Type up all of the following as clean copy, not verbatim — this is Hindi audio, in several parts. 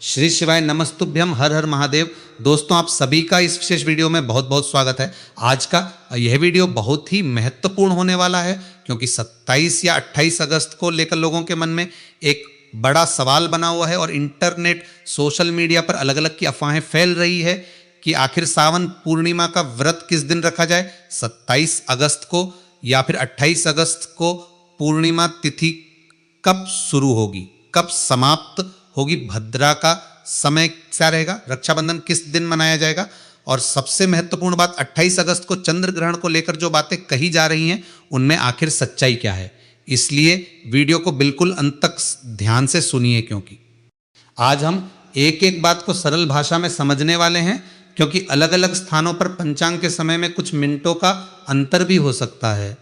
श्री शिवाय नमस्तुभ्यम, हर हर महादेव। दोस्तों, आप सभी का इस विशेष वीडियो में बहुत बहुत स्वागत है। आज का यह वीडियो बहुत ही महत्वपूर्ण होने वाला है, क्योंकि 27 या 28 अगस्त को लेकर लोगों के मन में एक बड़ा सवाल बना हुआ है और इंटरनेट सोशल मीडिया पर अलग अलग की अफवाहें फैल रही है कि आखिर सावन पूर्णिमा का व्रत किस दिन रखा जाए, 27 अगस्त को या फिर 28 अगस्त को। पूर्णिमा तिथि कब शुरू होगी, कब समाप्त होगी, भद्रा का समय क्या रहेगा, रक्षाबंधन किस दिन मनाया जाएगा, और सबसे महत्वपूर्ण बात 28 अगस्त को चंद्र ग्रहण को लेकर जो बातें कही जा रही हैं उनमें आखिर सच्चाई क्या है। इसलिए वीडियो को बिल्कुल अंत तक ध्यान से सुनिए, क्योंकि आज हम एक एक बात को सरल भाषा में समझने वाले हैं, क्योंकि अलग अलग स्थानों पर पंचांग के समय में कुछ मिनटों का अंतर भी हो सकता है।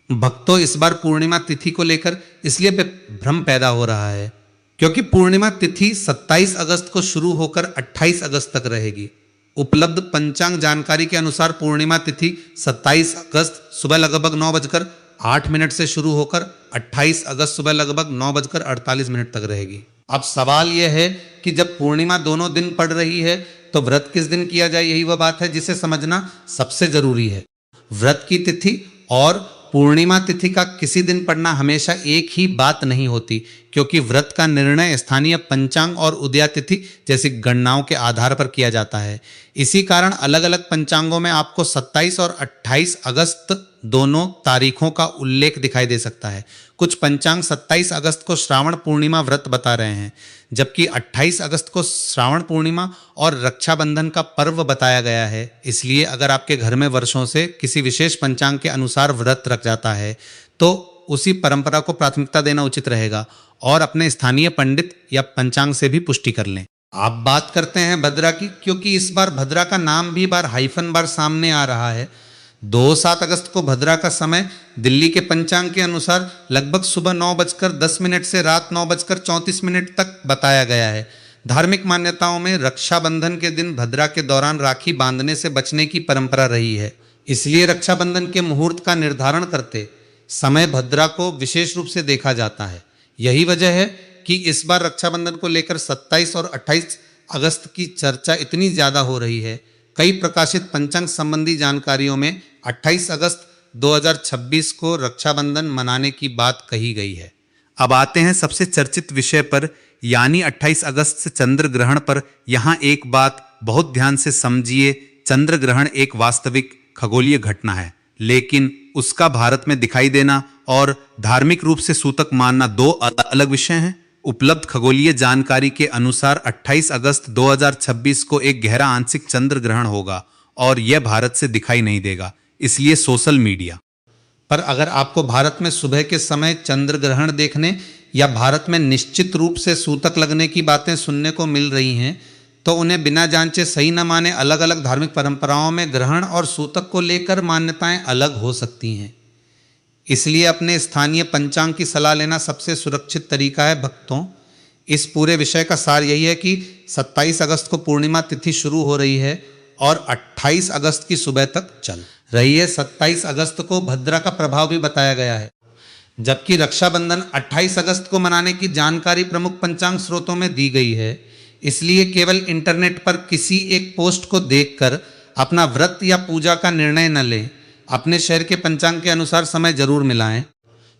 भक्तों, इस बार पूर्णिमा तिथि को लेकर इसलिए भ्रम पैदा हो रहा है क्योंकि पूर्णिमा तिथि 27 अगस्त को शुरू होकर 28 अगस्त तक रहेगी। उपलब्ध पंचांग जानकारी के अनुसार पूर्णिमा तिथि 27 अगस्त सुबह लगभग 9:08 से शुरू होकर 28 अगस्त सुबह लगभग 9:48 तक रहेगी। अब सवाल यह है कि जब पूर्णिमा दोनों दिन पड़ रही है तो व्रत किस दिन किया जाए, यही वह बात है जिसे समझना सबसे जरूरी है। व्रत की तिथि और पूर्णिमा तिथि का किसी दिन पड़ना हमेशा एक ही बात नहीं होती, क्योंकि व्रत का निर्णय स्थानीय पंचांग और उदया तिथि जैसी गणनाओं के आधार पर किया जाता है। इसी कारण अलग अलग पंचांगों में आपको 27 और 28 अगस्त दोनों तारीखों का उल्लेख दिखाई दे सकता है। कुछ पंचांग 27 अगस्त को श्रावण पूर्णिमा व्रत बता रहे हैं, जबकि 28 अगस्त को श्रावण पूर्णिमा और रक्षाबंधन का पर्व बताया गया है। इसलिए अगर आपके घर में वर्षों से किसी विशेष पंचांग के अनुसार व्रत रख जाता है तो उसी परंपरा को प्राथमिकता देना उचित रहेगा और अपने स्थानीय पंडित या पंचांग से भी पुष्टि कर लें। आप बात करते हैं भद्रा की, क्योंकि इस बार भद्रा का नाम भी हाइफन बार सामने आ रहा है। 2-7 अगस्त को भद्रा का समय दिल्ली के पंचांग के अनुसार लगभग सुबह 9:10 से रात 9:34 तक बताया गया है। धार्मिक मान्यताओं में रक्षाबंधन के दिन भद्रा के दौरान राखी बांधने से बचने की परंपरा रही है। इसलिए रक्षाबंधन के मुहूर्त का निर्धारण करते समय भद्रा को विशेष रूप से देखा जाता है। यही वजह है कि इस बार रक्षाबंधन को लेकर 27 और 28 अगस्त की चर्चा इतनी ज़्यादा हो रही है। कई प्रकाशित पंचांग संबंधी जानकारियों में 28 अगस्त 2026 को रक्षाबंधन मनाने की बात कही गई है। अब आते हैं सबसे चर्चित विषय पर, यानी 28 अगस्त से चंद्र ग्रहण पर। यहाँ एक बात बहुत ध्यान से समझिए, चंद्र ग्रहण एक वास्तविक खगोलीय घटना है, लेकिन उसका भारत में दिखाई देना और धार्मिक रूप से सूतक मानना दो अलग विषय हैं। उपलब्ध खगोलीय जानकारी के अनुसार 28 अगस्त 2026 को एक गहरा आंशिक चंद्र ग्रहण होगा और यह भारत से दिखाई नहीं देगा। इसलिए सोशल मीडिया पर अगर आपको भारत में सुबह के समय चंद्र ग्रहण देखने या भारत में निश्चित रूप से सूतक लगने की बातें सुनने को मिल रही हैं, तो उन्हें बिना जांचे सही न माने। अलग अलग धार्मिक परंपराओं में ग्रहण और सूतक को लेकर मान्यताएं अलग हो सकती हैं, इसलिए अपने स्थानीय पंचांग की सलाह लेना सबसे सुरक्षित तरीका है। भक्तों, इस पूरे विषय का सार यही है कि 27 अगस्त को पूर्णिमा तिथि शुरू हो रही है और 28 अगस्त की सुबह तक चल रही है। 27 अगस्त को भद्रा का प्रभाव भी बताया गया है, जबकि रक्षाबंधन 28 अगस्त को मनाने की जानकारी प्रमुख पंचांग स्रोतों में दी गई है। इसलिए केवल इंटरनेट पर किसी एक पोस्ट को देखकर अपना व्रत या पूजा का निर्णय न लें। अपने शहर के पंचांग के अनुसार समय जरूर मिलाएं,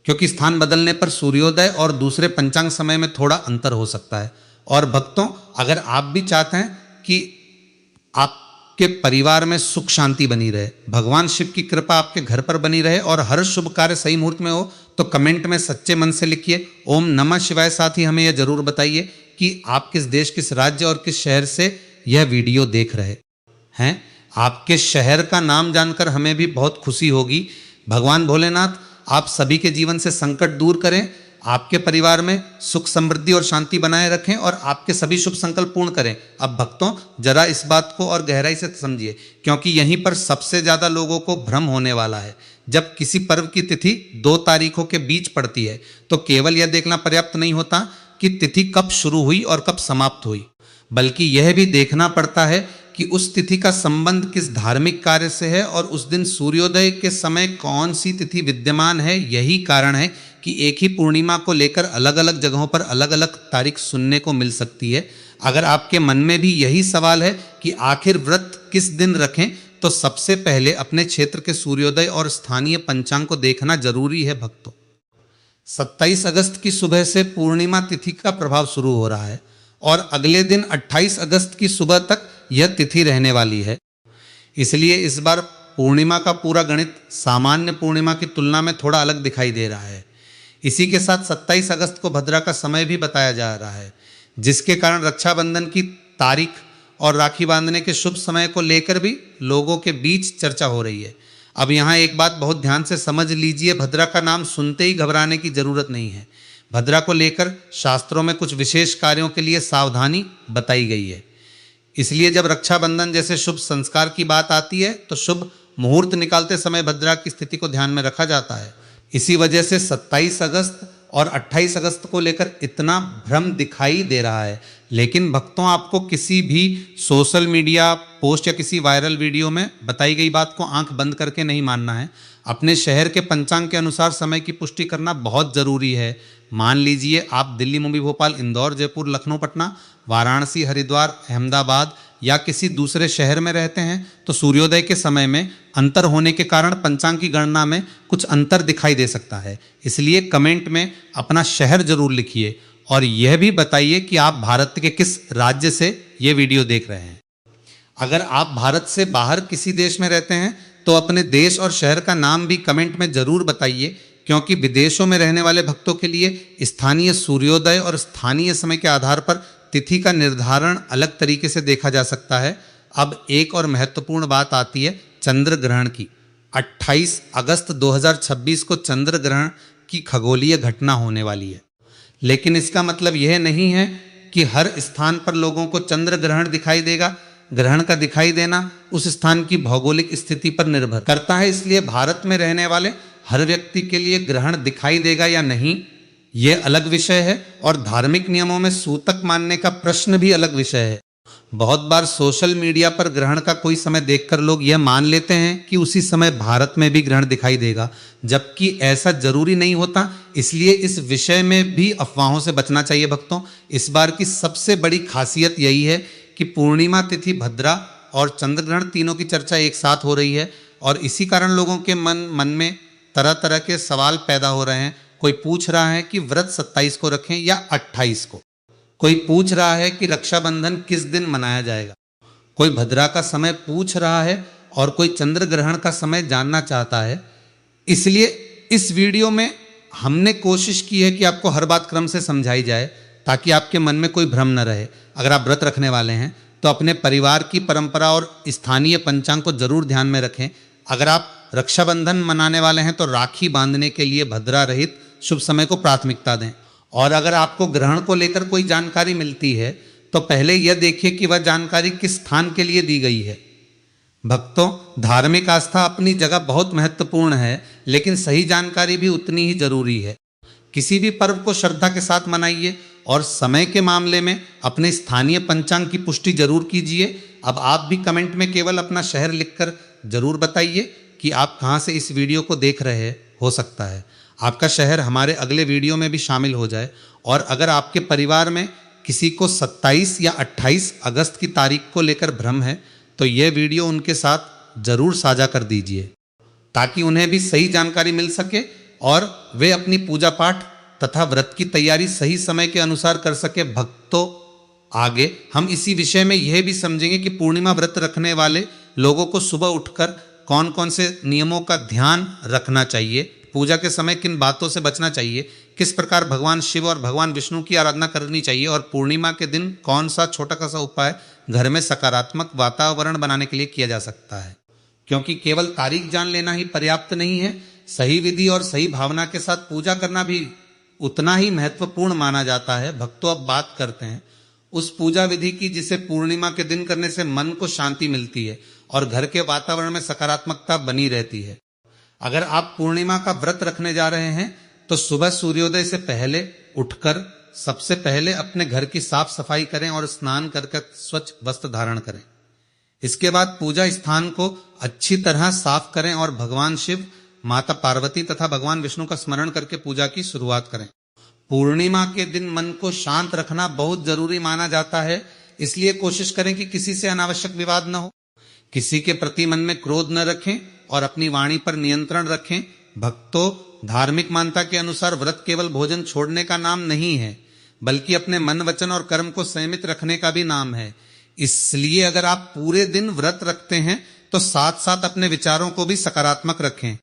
क्योंकि स्थान बदलने पर सूर्योदय और दूसरे पंचांग समय में थोड़ा अंतर हो सकता है। और भक्तों, अगर आप भी चाहते हैं कि आपके परिवार में सुख शांति बनी रहे, भगवान शिव की कृपा आपके घर पर बनी रहे और हर शुभ कार्य सही मुहूर्त में हो, तो कमेंट में सच्चे मन से लिखिए ओम नमः शिवाय। साथ ही हमें यह जरूर बताइए कि आप किस देश, किस राज्य और किस शहर से यह वीडियो देख रहे हैं। आपके शहर का नाम जानकर हमें भी बहुत खुशी होगी। भगवान भोलेनाथ आप सभी के जीवन से संकट दूर करें, आपके परिवार में सुख समृद्धि और शांति बनाए रखें और आपके सभी शुभ संकल्प पूर्ण करें। अब भक्तों, जरा इस बात को और गहराई से समझिए, क्योंकि यहीं पर सबसे ज़्यादा लोगों को भ्रम होने वाला है। जब किसी पर्व की तिथि 2 तारीखों के बीच पड़ती है तो केवल यह देखना पर्याप्त नहीं होता कि तिथि कब शुरू हुई और कब समाप्त हुई, बल्कि यह भी देखना पड़ता है कि उस तिथि का संबंध किस धार्मिक कार्य से है और उस दिन सूर्योदय के समय कौन सी तिथि विद्यमान है। यही कारण है कि एक ही पूर्णिमा को लेकर अलग अलग जगहों पर अलग अलग तारीख सुनने को मिल सकती है। अगर आपके मन में भी यही सवाल है कि आखिर व्रत किस दिन रखें, तो सबसे पहले अपने क्षेत्र के सूर्योदय और स्थानीय पंचांग को देखना जरूरी है भक्तों। 27 अगस्त की सुबह से पूर्णिमा तिथि का प्रभाव शुरू हो रहा है और अगले दिन 28 अगस्त की सुबह तक यह तिथि रहने वाली है। इसलिए इस बार पूर्णिमा का पूरा गणित सामान्य पूर्णिमा की तुलना में थोड़ा अलग दिखाई दे रहा है। इसी के साथ 27 अगस्त को भद्रा का समय भी बताया जा रहा है, जिसके कारण रक्षाबंधन की तारीख और राखी बांधने के शुभ समय को लेकर भी लोगों के बीच चर्चा हो रही है। अब यहाँ एक बात बहुत ध्यान से समझ लीजिए, भद्रा का नाम सुनते ही घबराने की जरूरत नहीं है। भद्रा को लेकर शास्त्रों में कुछ विशेष कार्यों के लिए सावधानी बताई गई है। इसलिए जब रक्षाबंधन जैसे शुभ संस्कार की बात आती है तो शुभ मुहूर्त निकालते समय भद्रा की स्थिति को ध्यान में रखा जाता है। इसी वजह से 27 अगस्त और 28 अगस्त को लेकर इतना भ्रम दिखाई दे रहा है। लेकिन भक्तों, आपको किसी भी सोशल मीडिया पोस्ट या किसी वायरल वीडियो में बताई गई बात को आंख बंद करके नहीं मानना है। अपने शहर के पंचांग के अनुसार समय की पुष्टि करना बहुत ज़रूरी है। मान लीजिए आप दिल्ली, मुंबई, भोपाल, इंदौर, जयपुर, लखनऊ, पटना, वाराणसी, हरिद्वार, अहमदाबाद या किसी दूसरे शहर में रहते हैं, तो सूर्योदय के समय में अंतर होने के कारण पंचांग की गणना में कुछ अंतर दिखाई दे सकता है। इसलिए कमेंट में अपना शहर जरूर लिखिए और यह भी बताइए कि आप भारत के किस राज्य से ये वीडियो देख रहे हैं। अगर आप भारत से बाहर किसी देश में रहते हैं तो अपने देश और शहर का नाम भी कमेंट में जरूर बताइए, क्योंकि विदेशों में रहने वाले भक्तों के लिए स्थानीय सूर्योदय और स्थानीय समय के आधार पर तिथि का निर्धारण अलग तरीके से देखा जा सकता है। अब एक और महत्वपूर्ण बात आती है चंद्र ग्रहण की। 28 अगस्त 2026 को चंद्र ग्रहण की खगोलीय घटना होने वाली है, लेकिन इसका मतलब यह नहीं है कि हर स्थान पर लोगों को चंद्र ग्रहण दिखाई देगा। ग्रहण का दिखाई देना उस स्थान की भौगोलिक स्थिति पर निर्भर करता है। इसलिए भारत में रहने वाले हर व्यक्ति के लिए ग्रहण दिखाई देगा या नहीं, ये अलग विषय है और धार्मिक नियमों में सूतक मानने का प्रश्न भी अलग विषय है। बहुत बार सोशल मीडिया पर ग्रहण का कोई समय देखकर लोग यह मान लेते हैं कि उसी समय भारत में भी ग्रहण दिखाई देगा, जबकि ऐसा जरूरी नहीं होता। इसलिए इस विषय में भी अफवाहों से बचना चाहिए भक्तों। इस बार की सबसे बड़ी खासियत यही है कि पूर्णिमा तिथि, भद्रा और चंद्र ग्रहण तीनों की चर्चा एक साथ हो रही है और इसी कारण लोगों के मन में तरह तरह के सवाल पैदा हो रहे हैं। कोई पूछ रहा है कि व्रत 27 को रखें या 28 को। कोई पूछ रहा है कि रक्षाबंधन किस दिन मनाया जाएगा। कोई भद्रा का समय पूछ रहा है और कोई चंद्र ग्रहण का समय जानना चाहता है। इसलिए इस वीडियो में हमने कोशिश की है कि आपको हर बात क्रम से समझाई जाए, ताकि आपके मन में कोई भ्रम न रहे। अगर आप व्रत रखने वाले हैं तो अपने परिवार की परंपरा और स्थानीय पंचांग को जरूर ध्यान में रखें। अगर आप रक्षाबंधन मनाने वाले हैं तो राखी बांधने के लिए भद्रा रहित शुभ समय को प्राथमिकता दें। और अगर आपको ग्रहण को लेकर कोई जानकारी मिलती है तो पहले यह देखिए कि वह जानकारी किस स्थान के लिए दी गई है। भक्तों, धार्मिक आस्था अपनी जगह बहुत महत्वपूर्ण है, लेकिन सही जानकारी भी उतनी ही जरूरी है। किसी भी पर्व को श्रद्धा के साथ मनाइए और समय के मामले में अपने स्थानीय पंचांग की पुष्टि जरूर कीजिए। अब आप भी कमेंट में केवल अपना शहर लिखकर जरूर बताइए कि आप कहाँ से इस वीडियो को देख रहे हैं। हो सकता है आपका शहर हमारे अगले वीडियो में भी शामिल हो जाए। और अगर आपके परिवार में किसी को 27 या 28 अगस्त की तारीख को लेकर भ्रम है तो यह वीडियो उनके साथ जरूर साझा कर दीजिए, ताकि उन्हें भी सही जानकारी मिल सके और वे अपनी पूजा पाठ तथा व्रत की तैयारी सही समय के अनुसार कर सके। भक्तों, आगे हम इसी विषय में यह भी समझेंगे कि पूर्णिमा व्रत रखने वाले लोगों को सुबह उठकर कौन कौन से नियमों का ध्यान रखना चाहिए, पूजा के समय किन बातों से बचना चाहिए, किस प्रकार भगवान शिव और भगवान विष्णु की आराधना करनी चाहिए और पूर्णिमा के दिन कौन सा छोटा सा उपाय घर में सकारात्मक वातावरण बनाने के लिए किया जा सकता है। क्योंकि केवल तारीख जान लेना ही पर्याप्त नहीं है, सही विधि और सही भावना के साथ पूजा करना भी उतना ही महत्वपूर्ण माना जाता है। भक्तों, अब बात करते हैं उस पूजा विधि की जिसे पूर्णिमा के दिन करने से मन को शांति मिलती है और घर के वातावरण में सकारात्मकता बनी रहती है। अगर आप पूर्णिमा का व्रत रखने जा रहे हैं तो सुबह सूर्योदय से पहले उठकर सबसे पहले अपने घर की साफ सफाई करें और स्नान करके स्वच्छ वस्त्र धारण करें। इसके बाद पूजा स्थान को अच्छी तरह साफ करें और भगवान शिव, माता पार्वती तथा भगवान विष्णु का स्मरण करके पूजा की शुरुआत करें। पूर्णिमा के दिन मन को शांत रखना बहुत जरूरी माना जाता है, इसलिए कोशिश करें कि किसी से अनावश्यक विवाद न हो, किसी के प्रति मन में क्रोध न रखें और अपनी वाणी पर नियंत्रण रखें। भक्तों, धार्मिक मान्यता के अनुसार व्रत केवल भोजन छोड़ने का नाम नहीं है, बल्कि अपने मन, वचन और कर्म को संयमित रखने का भी नाम है। इसलिए अगर आप पूरे दिन व्रत रखते हैं तो साथ साथ अपने विचारों को भी सकारात्मक रखें।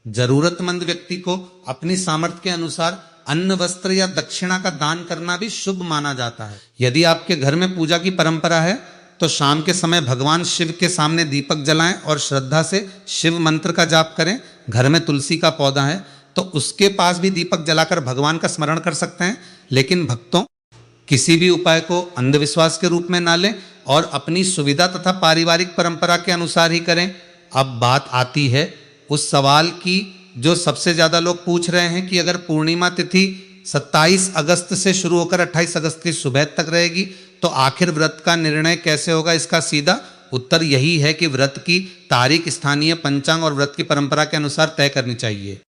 जरूरतमंद व्यक्ति को अपनी सामर्थ्य के अनुसार अन्न, वस्त्र या दक्षिणा का दान करना भी शुभ माना जाता है। यदि आपके घर में पूजा की परंपरा है तो शाम के समय भगवान शिव के सामने दीपक जलाएं और श्रद्धा से शिव मंत्र का जाप करें। घर में तुलसी का पौधा है तो उसके पास भी दीपक जलाकर भगवान का स्मरण कर सकते हैं। लेकिन भक्तों, किसी भी उपाय को अंधविश्वास के रूप में ना लें और अपनी सुविधा तथा पारिवारिक परंपरा के अनुसार ही करें। अब बात आती है उस सवाल की जो सबसे ज्यादा लोग पूछ रहे हैं कि अगर पूर्णिमा तिथि 27 अगस्त से शुरू होकर 28 अगस्त की सुबह तक रहेगी तो आखिर व्रत का निर्णय कैसे होगा। इसका सीधा उत्तर यही है कि व्रत की तारीख स्थानीय पंचांग और व्रत की परंपरा के अनुसार तय करनी चाहिए।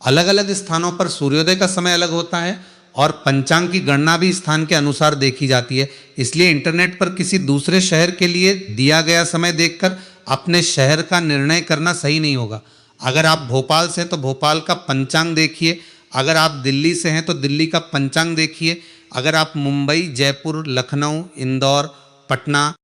अलग अलग स्थानों पर सूर्योदय का समय अलग होता है और पंचांग की गणना भी स्थान के अनुसार देखी जाती है। इसलिए इंटरनेट पर किसी दूसरे शहर के लिए दिया गया समय देखकर अपने शहर का निर्णय करना सही नहीं होगा। अगर आप भोपाल से हैं तो भोपाल का पंचांग देखिए, अगर आप दिल्ली से हैं तो दिल्ली का पंचांग देखिए, अगर आप मुंबई, जयपुर, लखनऊ, इंदौर, पटना,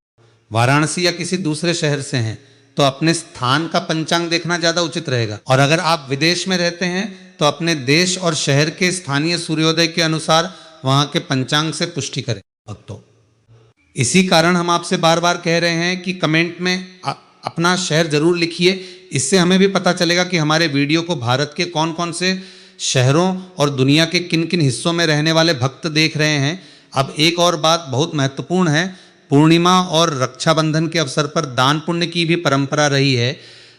वाराणसी या किसी दूसरे शहर से हैं तो अपने स्थान का पंचांग देखना ज़्यादा उचित रहेगा। और अगर आप विदेश में रहते हैं तो अपने देश और शहर के स्थानीय सूर्योदय के अनुसार वहाँ के पंचांग से पुष्टि करें। भक्तों, इसी कारण हम आपसे बार बार कह रहे हैं कि कमेंट में अपना शहर जरूर लिखिए। इससे हमें भी पता चलेगा कि हमारे वीडियो को भारत के कौन कौन से शहरों और दुनिया के किन किन हिस्सों में रहने वाले भक्त देख रहे हैं। अब एक और बात बहुत महत्वपूर्ण है, पूर्णिमा और रक्षाबंधन के अवसर पर दान पुण्य की भी परंपरा रही है।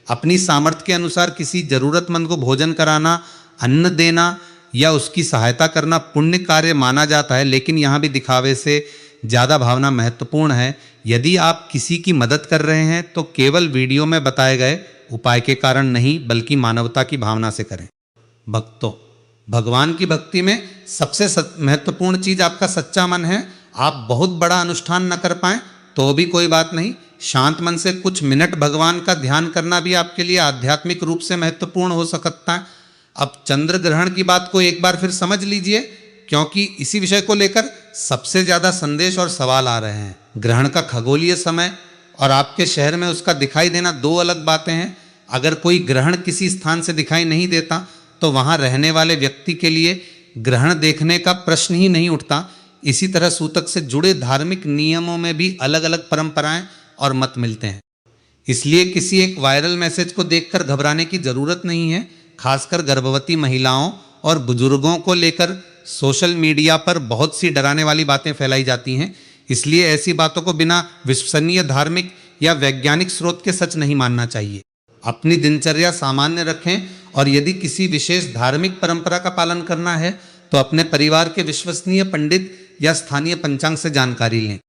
अपनी सामर्थ्य के अनुसार किसी जरूरतमंद को भोजन कराना, अन्न देना या उसकी सहायता करना पुण्य कार्य माना जाता है। लेकिन यहाँ भी दिखावे से ज़्यादा भावना महत्वपूर्ण है। यदि आप किसी की मदद कर रहे हैं तो केवल वीडियो में बताए गए उपाय के कारण नहीं, बल्कि मानवता की भावना से करें। भक्तों, भगवान की भक्ति में सबसे महत्वपूर्ण चीज आपका सच्चा मन है। आप बहुत बड़ा अनुष्ठान न कर पाएं तो भी कोई बात नहीं, शांत मन से कुछ मिनट भगवान का ध्यान करना भी आपके लिए आध्यात्मिक रूप से महत्वपूर्ण हो सकता है। अब चंद्र ग्रहण की बात को एक बार फिर समझ लीजिए, क्योंकि इसी विषय को लेकर सबसे ज्यादा संदेश और सवाल आ रहे हैं। ग्रहण का खगोलीय समय और आपके शहर में उसका दिखाई देना दो अलग बातें हैं। अगर कोई ग्रहण किसी स्थान से दिखाई नहीं देता तो वहां रहने वाले व्यक्ति के लिए ग्रहण देखने का प्रश्न ही नहीं उठता। इसी तरह सूतक से जुड़े धार्मिक नियमों में भी अलग अलग परंपराएं और मत मिलते हैं। इसलिए किसी एक वायरल मैसेज को देखकर घबराने की जरूरत नहीं है। खासकर गर्भवती महिलाओं और बुजुर्गों को लेकर सोशल मीडिया पर बहुत सी डराने वाली बातें फैलाई जाती हैं। इसलिए ऐसी बातों को बिना विश्वसनीय धार्मिक या वैज्ञानिक स्रोत के सच नहीं मानना चाहिए। अपनी दिनचर्या सामान्य रखें और यदि किसी विशेष धार्मिक परंपरा का पालन करना है तो अपने परिवार के विश्वसनीय पंडित या स्थानीय पंचांग से जानकारी लें।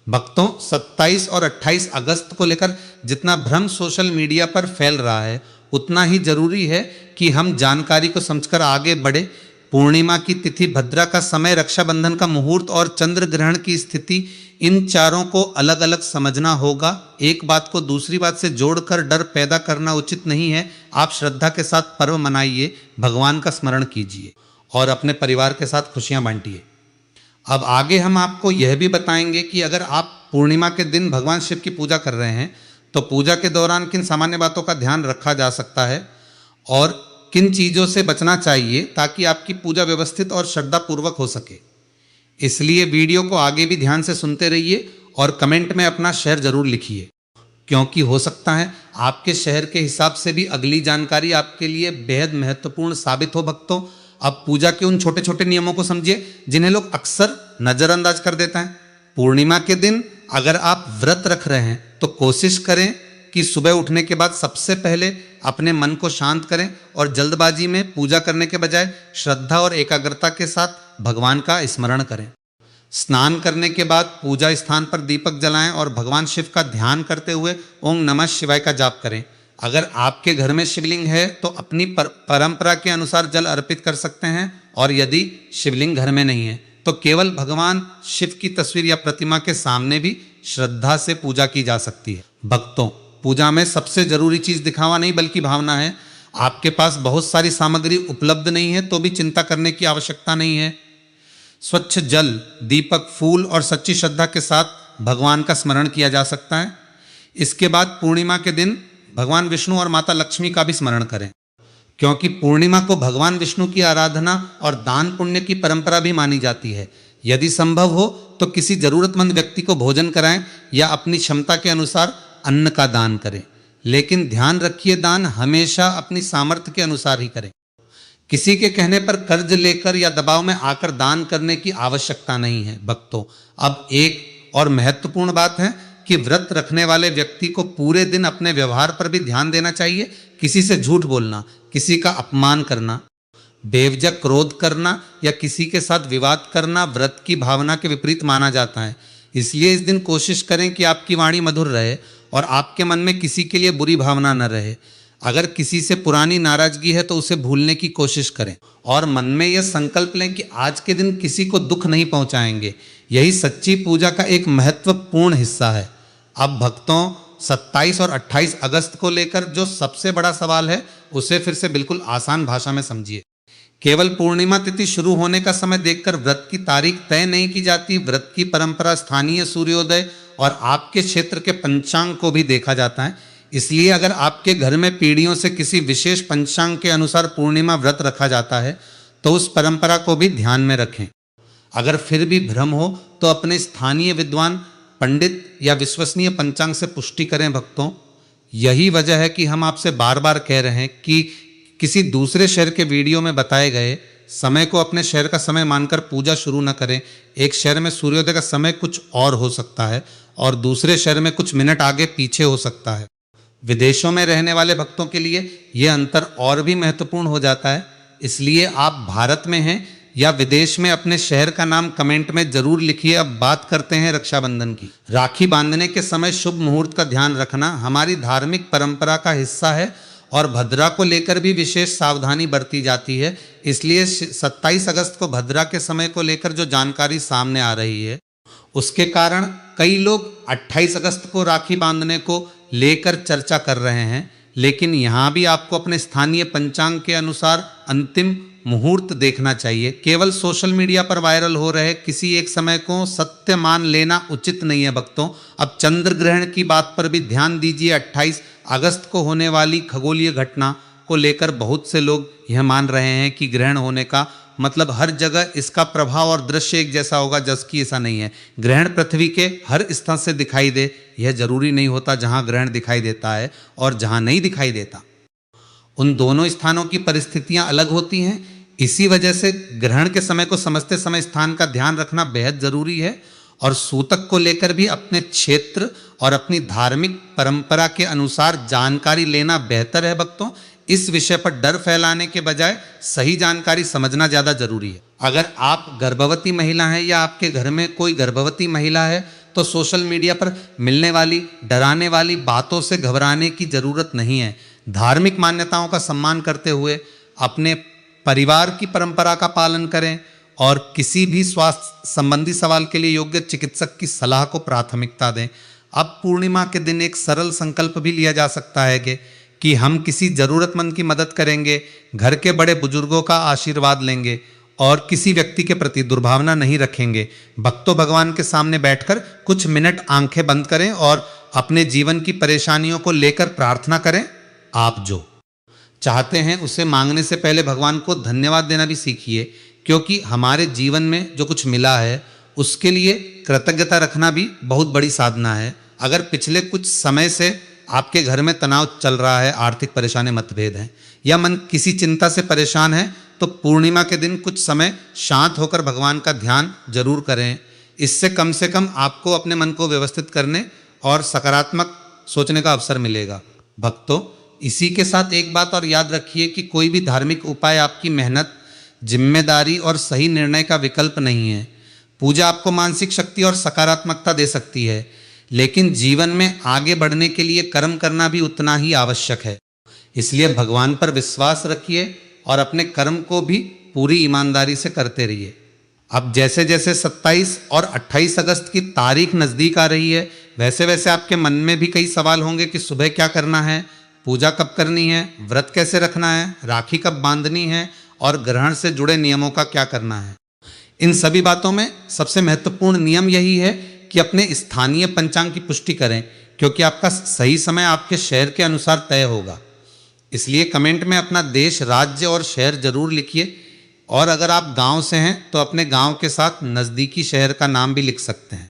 भक्तों, 27 और 28 अगस्त को लेकर जितना भ्रम सोशल मीडिया पर फैल रहा है उतना ही जरूरी है कि हम जानकारी को समझकर आगे बढ़े। पूर्णिमा की तिथि, भद्रा का समय, रक्षाबंधन का मुहूर्त और चंद्र ग्रहण की स्थिति, इन चारों को अलग अलग समझना होगा। एक बात को दूसरी बात से जोड़कर डर पैदा करना उचित नहीं है। आप श्रद्धा के साथ पर्व मनाइए, भगवान का स्मरण कीजिए और अपने परिवार के साथ खुशियां बांटिए। अब आगे हम आपको यह भी बताएंगे कि अगर आप पूर्णिमा के दिन भगवान शिव की पूजा कर रहे हैं तो पूजा के दौरान किन सामान्य बातों का ध्यान रखा जा सकता है और किन चीज़ों से बचना चाहिए ताकि आपकी पूजा व्यवस्थित और श्रद्धापूर्वक हो सके। इसलिए वीडियो को आगे भी ध्यान से सुनते रहिए और कमेंट में अपना शहर जरूर लिखिए, क्योंकि हो सकता है आपके शहर के हिसाब से भी अगली जानकारी आपके लिए बेहद महत्वपूर्ण साबित हो। भक्तों, अब पूजा के उन छोटे छोटे नियमों को समझिए जिन्हें लोग अक्सर नज़रअंदाज कर देते हैं। पूर्णिमा के दिन अगर आप व्रत रख रहे हैं तो कोशिश करें कि सुबह उठने के बाद सबसे पहले अपने मन को शांत करें और जल्दबाजी में पूजा करने के बजाय श्रद्धा और एकाग्रता के साथ भगवान का स्मरण करें। स्नान करने के बाद पूजा स्थान पर दीपक जलाएं और भगवान शिव का ध्यान करते हुए ओम नमः शिवाय का जाप करें। अगर आपके घर में शिवलिंग है तो अपनी परंपरा के अनुसार जल अर्पित कर सकते हैं और यदि शिवलिंग घर में नहीं है तो केवल भगवान शिव की तस्वीर या प्रतिमा के सामने भी श्रद्धा से पूजा की जा सकती है। भक्तों, पूजा में सबसे जरूरी चीज दिखावा नहीं बल्कि भावना है। आपके पास बहुत सारी सामग्री उपलब्ध नहीं है तो भी चिंता करने की आवश्यकता नहीं है। स्वच्छ जल, दीपक, फूल और सच्ची श्रद्धा के साथ भगवान का स्मरण किया जा सकता है। इसके बाद पूर्णिमा के दिन भगवान विष्णु और माता लक्ष्मी का भी स्मरण करें, क्योंकि पूर्णिमा को भगवान विष्णु की आराधना और दान पुण्य की परंपरा भी मानी जाती है। यदि संभव हो तो किसी जरूरतमंद व्यक्ति को भोजन कराएं या अपनी क्षमता के अनुसार अन्न का दान करें, लेकिन ध्यान रखिए दान हमेशा अपनी सामर्थ्य के अनुसार ही करें। किसी के कहने पर कर्ज लेकर या दबाव में आकर दान करने की आवश्यकता नहीं है। भक्तों, अब एक और महत्वपूर्ण बात है कि व्रत रखने वाले व्यक्ति को पूरे दिन अपने व्यवहार पर भी ध्यान देना चाहिए। किसी से झूठ बोलना, किसी का अपमान करना, बेवजह क्रोध करना या किसी के साथ विवाद करना व्रत की भावना के विपरीत माना जाता है। इसलिए इस दिन कोशिश करें कि आपकी वाणी मधुर रहे और आपके मन में किसी के लिए बुरी भावना न रहे। अगर किसी से पुरानी नाराजगी है तो उसे भूलने की कोशिश करें और मन में यह संकल्प लें कि आज के दिन किसी को दुख नहीं पहुंचाएंगे। यही सच्ची पूजा का एक महत्वपूर्ण हिस्सा है। अब भक्तों, 27 और 28 अगस्त को लेकर जो सबसे बड़ा सवाल है उसे फिर से बिल्कुल आसान भाषा में समझिए। केवल पूर्णिमा तिथि शुरू होने का समय देखकर व्रत की तारीख तय नहीं की जाती। व्रत की परंपरा स्थानीय सूर्योदय और आपके क्षेत्र के पंचांग को भी देखा जाता है। इसलिए अगर आपके घर में पीढ़ियों से किसी विशेष पंचांग के अनुसार पूर्णिमा व्रत रखा जाता है तो उस परंपरा को भी ध्यान में रखें। अगर फिर भी भ्रम हो तो अपने स्थानीय विद्वान, पंडित या विश्वसनीय पंचांग से पुष्टि करें। भक्तों, यही वजह है कि हम आपसे बार बार कह रहे हैं कि किसी दूसरे शहर के वीडियो में बताए गए समय को अपने शहर का समय मानकर पूजा शुरू न करें। एक शहर में सूर्योदय का समय कुछ और हो सकता है और दूसरे शहर में कुछ मिनट आगे पीछे हो सकता है। विदेशों में रहने वाले भक्तों के लिए यह अंतर और भी महत्वपूर्ण हो जाता है। इसलिए आप भारत में हैं या विदेश में, अपने शहर का नाम कमेंट में जरूर लिखिए। अब बात करते हैं रक्षाबंधन की। राखी बांधने के समय शुभ मुहूर्त का ध्यान रखना हमारी धार्मिक परंपरा का हिस्सा है और भद्रा को लेकर भी विशेष सावधानी बरती जाती है। इसलिए 27 अगस्त को भद्रा के समय को लेकर जो जानकारी सामने आ रही है उसके कारण कई लोग 28 अगस्त को राखी बांधने को लेकर चर्चा कर रहे हैं, लेकिन यहाँ भी आपको अपने स्थानीय पंचांग के अनुसार अंतिम मुहूर्त देखना चाहिए। केवल सोशल मीडिया पर वायरल हो रहे किसी एक समय को सत्य मान लेना उचित नहीं है। भक्तों, अब चंद्र ग्रहण की बात पर भी ध्यान दीजिए। 28 अगस्त को होने वाली खगोलीय घटना को लेकर बहुत से लोग यह मान रहे हैं कि ग्रहण होने का मतलब हर जगह इसका प्रभाव और दृश्य एक जैसा होगा, जबकि ऐसा नहीं है। ग्रहण पृथ्वी के हर स्थान से दिखाई दे यह जरूरी नहीं होता। जहां ग्रहण दिखाई देता है और जहां नहीं दिखाई देता, उन दोनों स्थानों की परिस्थितियां अलग होती हैं। इसी वजह से ग्रहण के समय को समझते समय स्थान का ध्यान रखना बेहद जरूरी है और सूतक को लेकर भी अपने क्षेत्र और अपनी धार्मिक परंपरा के अनुसार जानकारी लेना बेहतर है। भक्तों, इस विषय पर डर फैलाने के बजाय सही जानकारी समझना ज़्यादा जरूरी है। अगर आप गर्भवती महिला हैं या आपके घर में कोई गर्भवती महिला है तो सोशल मीडिया पर मिलने वाली डराने वाली बातों से घबराने की ज़रूरत नहीं है। धार्मिक मान्यताओं का सम्मान करते हुए अपने परिवार की परंपरा का पालन करें और किसी भी स्वास्थ्य संबंधी सवाल के लिए योग्य चिकित्सक की सलाह को प्राथमिकता दें। अब पूर्णिमा के दिन एक सरल संकल्प भी लिया जा सकता है कि हम किसी ज़रूरतमंद की मदद करेंगे, घर के बड़े बुजुर्गों का आशीर्वाद लेंगे और किसी व्यक्ति के प्रति दुर्भावना नहीं रखेंगे। भक्तों, भगवान के सामने बैठकर कुछ मिनट आंखें बंद करें और अपने जीवन की परेशानियों को लेकर प्रार्थना करें। आप जो चाहते हैं उसे मांगने से पहले भगवान को धन्यवाद देना भी सीखिए, क्योंकि हमारे जीवन में जो कुछ मिला है उसके लिए कृतज्ञता रखना भी बहुत बड़ी साधना है। अगर पिछले कुछ समय से आपके घर में तनाव चल रहा है, आर्थिक परेशानी, मतभेद हैं या मन किसी चिंता से परेशान है, तो पूर्णिमा के दिन कुछ समय शांत होकर भगवान का ध्यान जरूर करें। इससे कम से कम आपको अपने मन को व्यवस्थित करने और सकारात्मक सोचने का अवसर मिलेगा। भक्तों, इसी के साथ एक बात और याद रखिए कि कोई भी धार्मिक उपाय आपकी मेहनत, जिम्मेदारी और सही निर्णय का विकल्प नहीं है। पूजा आपको मानसिक शक्ति और सकारात्मकता दे सकती है, लेकिन जीवन में आगे बढ़ने के लिए कर्म करना भी उतना ही आवश्यक है। इसलिए भगवान पर विश्वास रखिए और अपने कर्म को भी पूरी ईमानदारी से करते रहिए। अब जैसे जैसे 27 और 28 अगस्त की तारीख नज़दीक आ रही है, वैसे वैसे आपके मन में भी कई सवाल होंगे कि सुबह क्या करना है, पूजा कब करनी है, व्रत कैसे रखना है, राखी कब बांधनी है और ग्रहण से जुड़े नियमों का क्या करना है। इन सभी बातों में सबसे महत्वपूर्ण नियम यही है कि अपने स्थानीय पंचांग की पुष्टि करें, क्योंकि आपका सही समय आपके शहर के अनुसार तय होगा। इसलिए कमेंट में अपना देश, राज्य और शहर जरूर लिखिए, और अगर आप गांव से हैं तो अपने गांव के साथ नज़दीकी शहर का नाम भी लिख सकते हैं।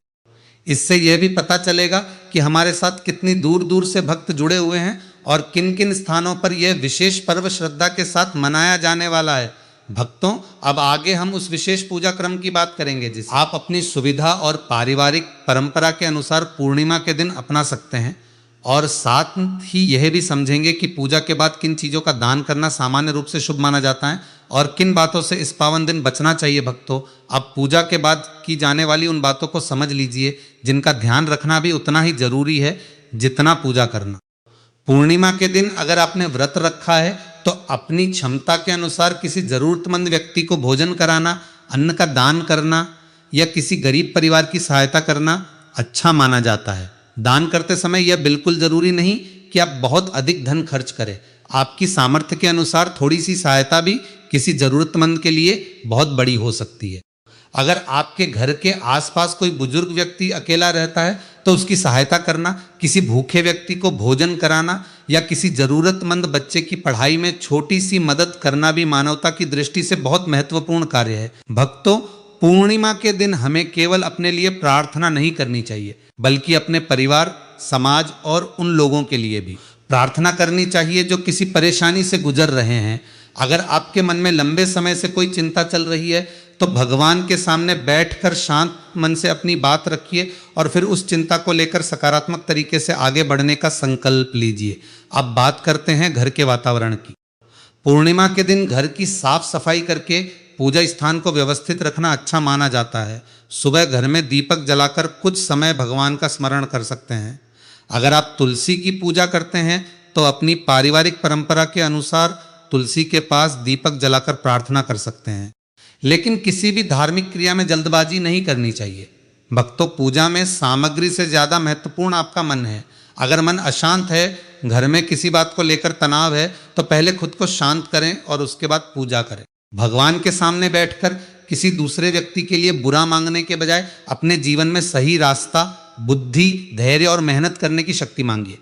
इससे यह भी पता चलेगा कि हमारे साथ कितनी दूर दूर से भक्त जुड़े हुए हैं और किन किन स्थानों पर यह विशेष पर्व श्रद्धा के साथ मनाया जाने वाला है। भक्तों, अब आगे हम उस विशेष पूजा क्रम की बात करेंगे जिसे आप अपनी सुविधा और पारिवारिक परंपरा के अनुसार पूर्णिमा के दिन अपना सकते हैं, और साथ ही यह भी समझेंगे कि पूजा के बाद किन चीज़ों का दान करना सामान्य रूप से शुभ माना जाता है और किन बातों से इस पावन दिन बचना चाहिए। भक्तों, अब पूजा के बाद की जाने वाली उन बातों को समझ लीजिए जिनका ध्यान रखना भी उतना ही जरूरी है जितना पूजा करना। पूर्णिमा के दिन अगर आपने व्रत रखा है तो अपनी क्षमता के अनुसार किसी जरूरतमंद व्यक्ति को भोजन कराना, अन्न का दान करना या किसी गरीब परिवार की सहायता करना अच्छा माना जाता है। दान करते समय यह बिल्कुल जरूरी नहीं कि आप बहुत अधिक धन खर्च करें। आपकी सामर्थ्य के अनुसार थोड़ी सी सहायता भी किसी जरूरतमंद के लिए बहुत बड़ी हो सकती है। अगर आपके घर के आसपास कोई बुजुर्ग व्यक्ति अकेला रहता है तो उसकी सहायता करना, किसी भूखे व्यक्ति को भोजन कराना या किसी जरूरतमंद बच्चे की पढ़ाई में छोटी सी मदद करना भी मानवता की दृष्टि से बहुत महत्वपूर्ण कार्य है। भक्तों, पूर्णिमा के दिन हमें केवल अपने लिए प्रार्थना नहीं करनी चाहिए, बल्कि अपने परिवार, समाज और उन लोगों के लिए भी प्रार्थना करनी चाहिए जो किसी परेशानी से गुजर रहे हैं। अगर आपके मन में लंबे समय से कोई चिंता चल रही है तो भगवान के सामने बैठकर शांत मन से अपनी बात रखिए और फिर उस चिंता को लेकर सकारात्मक तरीके से आगे बढ़ने का संकल्प लीजिए। अब बात करते हैं घर के वातावरण की। पूर्णिमा के दिन घर की साफ सफाई करके पूजा स्थान को व्यवस्थित रखना अच्छा माना जाता है। सुबह घर में दीपक जलाकर कुछ समय भगवान का स्मरण कर सकते हैं। अगर आप तुलसी की पूजा करते हैं तो अपनी पारिवारिक परंपरा के अनुसार तुलसी के पास दीपक जलाकर प्रार्थना कर सकते हैं, लेकिन किसी भी धार्मिक क्रिया में जल्दबाजी नहीं करनी चाहिए। भक्तों, पूजा में सामग्री से ज़्यादा महत्वपूर्ण आपका मन है। अगर मन अशांत है, घर में किसी बात को लेकर तनाव है, तो पहले खुद को शांत करें और उसके बाद पूजा करें। भगवान के सामने बैठकर किसी दूसरे व्यक्ति के लिए बुरा मांगने के बजाय अपने जीवन में सही रास्ता, बुद्धि, धैर्य और मेहनत करने की शक्ति मांगिए,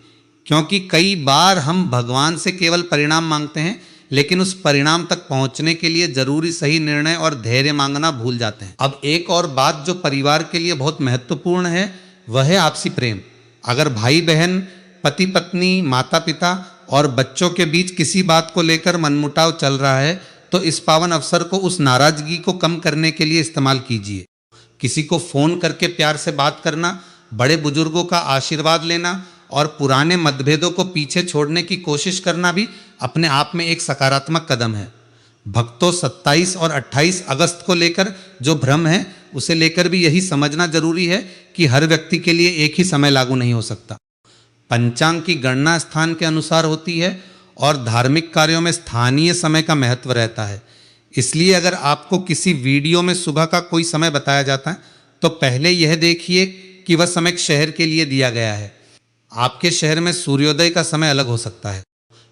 क्योंकि कई बार हम भगवान से केवल परिणाम मांगते हैं, लेकिन उस परिणाम तक पहुंचने के लिए जरूरी सही निर्णय और धैर्य मांगना भूल जाते हैं। अब एक और बात जो परिवार के लिए बहुत महत्वपूर्ण है, वह है आपसी प्रेम। अगर भाई बहन, पति पत्नी, माता पिता और बच्चों के बीच किसी बात को लेकर मनमुटाव चल रहा है तो इस पावन अवसर को उस नाराजगी को कम करने के लिए इस्तेमाल कीजिए। किसी को फोन करके प्यार से बात करना, बड़े बुजुर्गों का आशीर्वाद लेना और पुराने मतभेदों को पीछे छोड़ने की कोशिश करना भी अपने आप में एक सकारात्मक कदम है। भक्तों, 27 और 28 अगस्त को लेकर जो भ्रम है, उसे लेकर भी यही समझना जरूरी है कि हर व्यक्ति के लिए एक ही समय लागू नहीं हो सकता। पंचांग की गणना स्थान के अनुसार होती है और धार्मिक कार्यों में स्थानीय समय का महत्व रहता है। इसलिए अगर आपको किसी वीडियो में सुबह का कोई समय बताया जाता है तो पहले यह देखिए कि वह समय शहर के लिए दिया गया है। आपके शहर में सूर्योदय का समय अलग हो सकता है।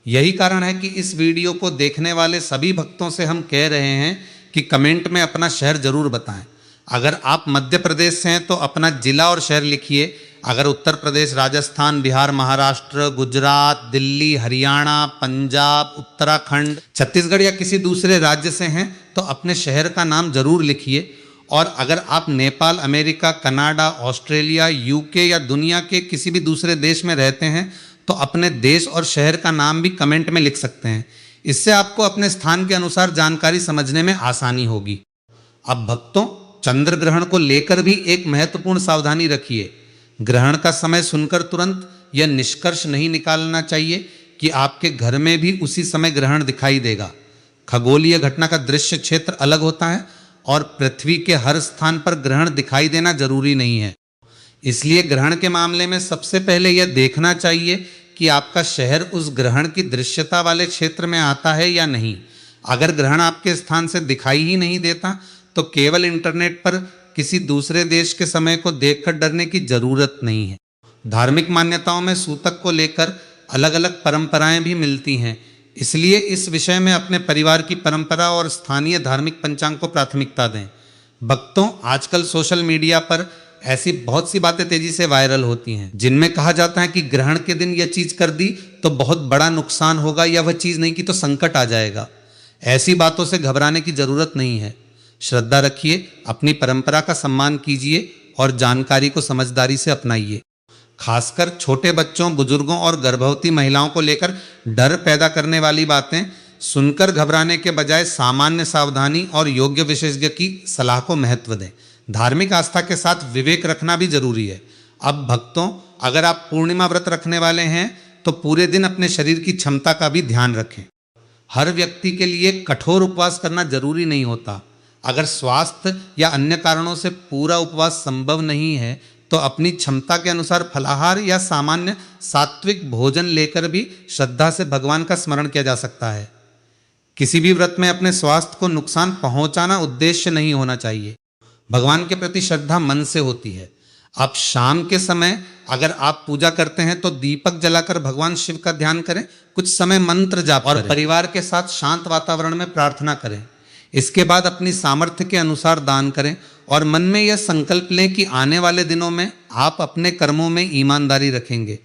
यही कारण है कि इस वीडियो को देखने वाले सभी भक्तों से हम कह रहे हैं कि कमेंट में अपना शहर जरूर बताएं। अगर आप मध्य प्रदेश से हैं तो अपना जिला और शहर लिखिए। अगर उत्तर प्रदेश, राजस्थान, बिहार, महाराष्ट्र, गुजरात, दिल्ली, हरियाणा, पंजाब, उत्तराखंड, छत्तीसगढ़ या किसी दूसरे राज्य से हैं तो अपने शहर का नाम जरूर लिखिए। और अगर आप Nepal, America, Canada, Australia, UK या दुनिया के किसी भी दूसरे देश में रहते हैं तो अपने देश और शहर का नाम भी कमेंट में लिख सकते हैं। इससे आपको अपने स्थान के अनुसार जानकारी समझने में आसानी होगी। अब भक्तों, चंद्र ग्रहण को लेकर भी एक महत्वपूर्ण सावधानी रखिए। ग्रहण का समय सुनकर तुरंत यह निष्कर्ष नहीं निकालना चाहिए कि आपके घर में भी उसी समय ग्रहण दिखाई देगा। खगोलीय घटना का दृश्य क्षेत्र अलग होता है और पृथ्वी के हर स्थान पर ग्रहण दिखाई देना जरूरी नहीं है। इसलिए ग्रहण के मामले में सबसे पहले यह देखना चाहिए कि आपका शहर उस ग्रहण की दृश्यता वाले क्षेत्र में आता है या नहीं। अगर ग्रहण आपके स्थान से दिखाई ही नहीं देता तो केवल इंटरनेट पर किसी दूसरे देश के समय को देखकर डरने की जरूरत नहीं है। धार्मिक मान्यताओं में सूतक को लेकर अलग अलग परंपराएं भी मिलती हैं, इसलिए इस विषय में अपने परिवार की परंपरा और स्थानीय धार्मिक पंचांग को प्राथमिकता दें। भक्तों, आजकल सोशल मीडिया पर ऐसी बहुत सी बातें तेजी से वायरल होती हैं, जिनमें कहा जाता है कि ग्रहण के दिन यह चीज कर दी तो बहुत बड़ा नुकसान होगा, या वह चीज नहीं की तो संकट आ जाएगा। ऐसी बातों से घबराने की जरूरत नहीं है। श्रद्धा रखिए, अपनी परंपरा का सम्मान कीजिए और जानकारी को समझदारी से अपनाइए। खासकर छोटे बच्चों, बुजुर्गों और गर्भवती महिलाओं को लेकर डर पैदा करने वाली बातें सुनकर घबराने के बजाय सामान्य सावधानी और योग्य विशेषज्ञ की सलाह को महत्व दें। धार्मिक आस्था के साथ विवेक रखना भी जरूरी है। अब भक्तों, अगर आप पूर्णिमा व्रत रखने वाले हैं तो पूरे दिन अपने शरीर की क्षमता का भी ध्यान रखें। हर व्यक्ति के लिए कठोर उपवास करना जरूरी नहीं होता। अगर स्वास्थ्य या अन्य कारणों से पूरा उपवास संभव नहीं है तो अपनी क्षमता के अनुसार फलाहार या सामान्य सात्विक भोजन लेकर भी श्रद्धा से भगवान का स्मरण किया जा सकता है। किसी भी व्रत में अपने स्वास्थ्य को नुकसान पहुंचाना उद्देश्य नहीं होना चाहिए। भगवान के प्रति श्रद्धा मन से होती है। अब शाम के समय अगर आप पूजा करते हैं तो दीपक जलाकर भगवान शिव का ध्यान करें, कुछ समय मंत्र जाप और परिवार के साथ शांत वातावरण में प्रार्थना करें। इसके बाद अपनी सामर्थ्य के अनुसार दान करें और मन में यह संकल्प लें कि आने वाले दिनों में आप अपने कर्मों में ईमानदारी रखेंगे,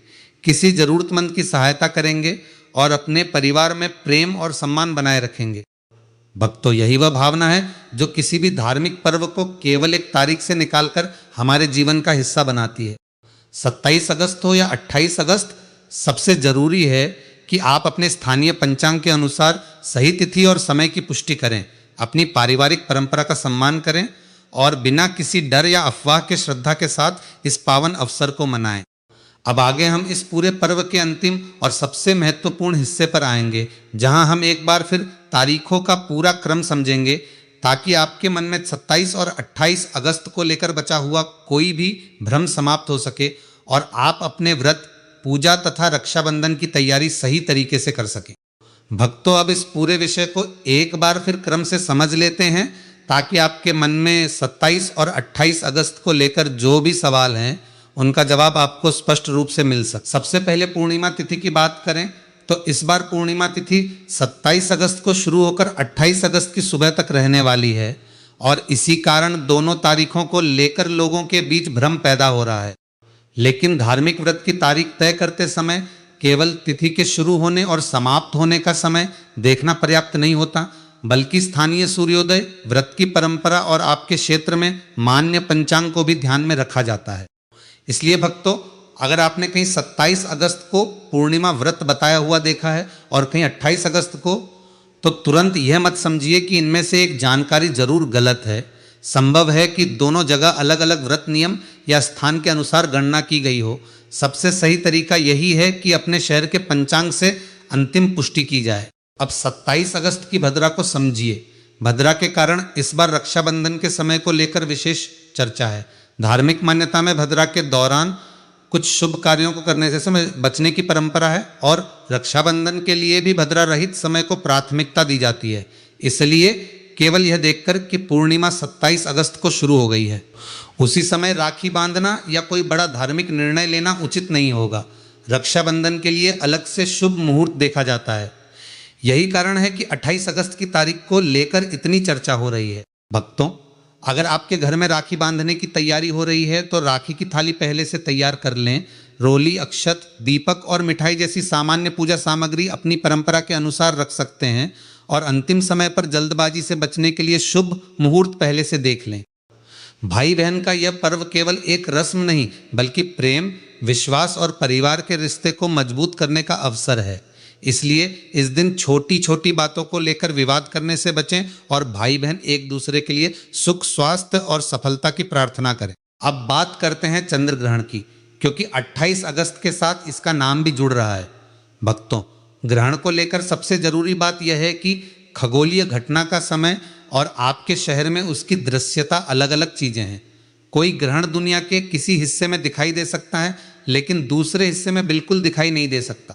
किसी जरूरतमंद की सहायता करेंगे और अपने परिवार में प्रेम और सम्मान बनाए रखेंगे। भक्तों, यही वह भावना है जो किसी भी धार्मिक पर्व को केवल एक तारीख से निकालकर हमारे जीवन का हिस्सा बनाती है। 27 अगस्त हो या 28 अगस्त, सबसे जरूरी है कि आप अपने स्थानीय पंचांग के अनुसार सही तिथि और समय की पुष्टि करें, अपनी पारिवारिक परंपरा का सम्मान करें और बिना किसी डर या अफवाह के श्रद्धा के साथ इस पावन अवसर को मनाएं। अब आगे हम इस पूरे पर्व के अंतिम और सबसे महत्वपूर्ण हिस्से पर आएंगे, जहां हम एक बार फिर तारीखों का पूरा क्रम समझेंगे, ताकि आपके मन में 27 और 28 अगस्त को लेकर बचा हुआ कोई भी भ्रम समाप्त हो सके और आप अपने व्रत, पूजा तथा रक्षाबंधन की तैयारी सही तरीके से कर सकें। भक्तों, अब इस पूरे विषय को एक बार फिर क्रम से समझ लेते हैं, ताकि आपके मन में 27 और 28 अगस्त को लेकर जो भी सवाल हैं उनका जवाब आपको स्पष्ट रूप से मिल सके। सबसे पहले पूर्णिमा तिथि की बात करें तो इस बार पूर्णिमा तिथि 27 अगस्त को शुरू होकर 28 अगस्त की सुबह तक रहने वाली है और इसी कारण दोनों तारीखों को लेकर लोगों के बीच भ्रम पैदा हो रहा है। लेकिन धार्मिक व्रत की तारीख तय करते समय केवल तिथि के शुरू होने और समाप्त होने का समय देखना पर्याप्त नहीं होता, बल्कि स्थानीय सूर्योदय, व्रत की परंपरा और आपके क्षेत्र में मान्य पंचांग को भी ध्यान में रखा जाता है। इसलिए भक्तों, अगर आपने कहीं 27 अगस्त को पूर्णिमा व्रत बताया हुआ देखा है और कहीं 28 अगस्त को, तो तुरंत यह मत समझिए कि इनमें से एक जानकारी जरूर गलत है। संभव है कि दोनों जगह अलग अलग व्रत नियम या स्थान के अनुसार गणना की गई हो। सबसे सही तरीका यही है कि अपने शहर के पंचांग से अंतिम पुष्टि की जाए। अब 27 अगस्त की भद्रा को समझिए। भद्रा के कारण इस बार रक्षाबंधन के समय को लेकर विशेष चर्चा है। धार्मिक मान्यता में भद्रा के दौरान कुछ शुभ कार्यों को करने से समय बचने की परंपरा है और रक्षाबंधन के लिए भी भद्रा रहित समय को प्राथमिकता दी जाती है। इसलिए केवल यह देखकर कि पूर्णिमा 27 अगस्त को शुरू हो गई है, उसी समय राखी बांधना या कोई बड़ा धार्मिक निर्णय लेना उचित नहीं होगा। रक्षाबंधन के लिए अलग से शुभ मुहूर्त देखा जाता है। यही कारण है कि 28 अगस्त की तारीख को लेकर इतनी चर्चा हो रही है। भक्तों, अगर आपके घर में राखी बांधने की तैयारी हो रही है तो राखी की थाली पहले से तैयार कर लें। रोली, अक्षत, दीपक और मिठाई जैसी सामान्य पूजा सामग्री अपनी परंपरा के अनुसार रख सकते हैं और अंतिम समय पर जल्दबाजी से बचने के लिए शुभ मुहूर्त पहले से देख लें। भाई बहन का यह पर्व केवल एक रस्म नहीं, बल्कि प्रेम, विश्वास और परिवार के रिश्ते को मजबूत करने का अवसर है। इसलिए इस दिन छोटी छोटी बातों को लेकर विवाद करने से बचें और भाई बहन एक दूसरे के लिए सुख, स्वास्थ्य और सफलता की प्रार्थना करें। अब बात करते हैं चंद्र ग्रहण की, क्योंकि 28 अगस्त के साथ इसका नाम भी जुड़ रहा है। भक्तों, ग्रहण को लेकर सबसे जरूरी बात यह है कि खगोलीय घटना का समय और आपके शहर में उसकी दृश्यता अलग अलग चीजें हैं। कोई ग्रहण दुनिया के किसी हिस्से में दिखाई दे सकता है, लेकिन दूसरे हिस्से में बिल्कुल दिखाई नहीं दे सकता।